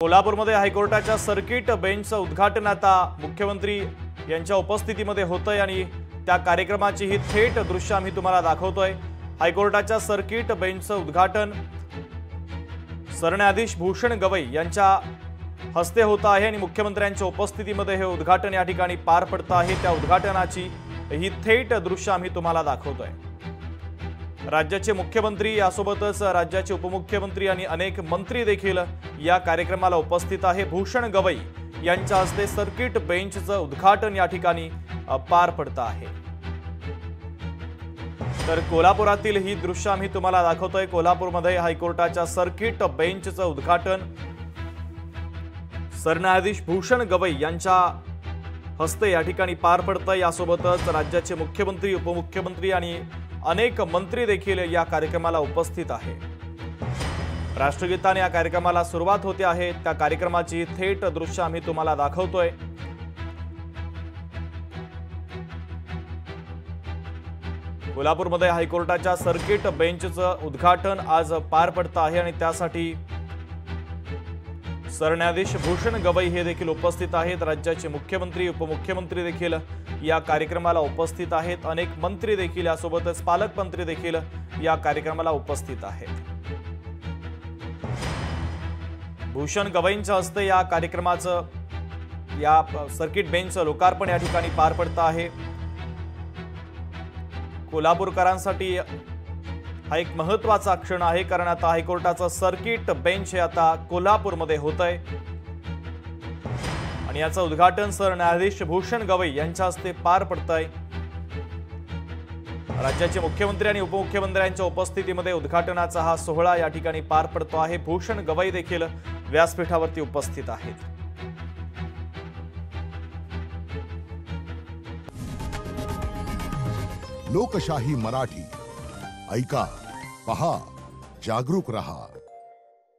कोल्हापूरमध्ये हायकोर्टाच्या सर्किट बेंचचं उद्घाटन आता मुख्यमंत्री यांच्या उपस्थितीमध्ये होतंय आणि त्या कार्यक्रमाची ही थेट दृश्य आम्ही तुम्हाला दाखवतोय। हायकोर्टाच्या सर्किट बेंचचं उद्घाटन सरन्यायाधीश भूषण गवई यांच्या हस्ते होत आहे आणि मुख्यमंत्र्यांच्या उपस्थितीमध्ये हे उद्घाटन या ठिकाणी पार पडत आहे। त्या उद्घाटनाची ही थेट दृश्य आम्ही तुम्हाला दाखवतोय। राज्याचे मुख्यमंत्री यासोबतच राज्याचे उपमुख्यमंत्री आणि अनेक मंत्री देखील या कार्यक्रमाला उपस्थित आहे। भूषण गवई यांच्या हस्ते सर्किट बेंचचं उद्घाटन या ठिकाणी पार पडत आहे। तर कोल्हापुरातील ही दृश्य आम्ही तुम्हाला दाखवतोय। कोल्हापूरमध्ये हायकोर्टाच्या सर्किट बेंचचं उद्घाटन सरन्यायाधीश भूषण गवई यांच्या हस्ते या ठिकाणी पार पडतंय। यासोबतच राज्याचे मुख्यमंत्री उपमुख्यमंत्री आणि अनेक मंत्री देखील या कार्यक्रमाला उपस्थित आहे। राष्ट्रगीताने या कार्यक्रमाला सुरुवात होते आहे। त्या कार्यक्रमाची थेट दृश्य आम्ही तुम्हाला दाखवतोय। कोल्हापूरमध्ये हायकोर्टाच्या सर्किट बेंचचं उद्घाटन आज पार पडत आहे आणि त्यासाठी सरन्यायाधीश भूषण गवई हे देखील उपस्थित आहेत। राज्याचे मुख्यमंत्री उपमुख्यमंत्री देखील या कार्यक्रमाला उपस्थित आहेत। अनेक मंत्री देखील यासोबतच पालकमंत्री देखील या कार्यक्रमाला उपस्थित आहेत। भूषण गवईंच्या हस्ते या कार्यक्रमाचं या सर्किट बेंचचं लोकार्पण या ठिकाणी पार पडत आहे। कोल्हापूरकरांसाठी हा एक महत्त्वाचा क्षण आहे, कारण आता हायकोर्टाचं सर्किट बेंच हे आता कोल्हापूरमध्ये होतंय आणि याचं उद्घाटन सरन्यायाधीश भूषण गवई यांच्या हस्ते पार पडतंय। राज्याचे मुख्यमंत्री आणि उपमुख्यमंत्र्यांच्या उपस्थितीमध्ये उद्घाटनाचा हा सोहळा या ठिकाणी पार पडतो आहे। भूषण गवई देखील व्यासपीठावरती उपस्थित आहेत। लोकशाही मराठी ऐका, पहा, जागरूक रहा।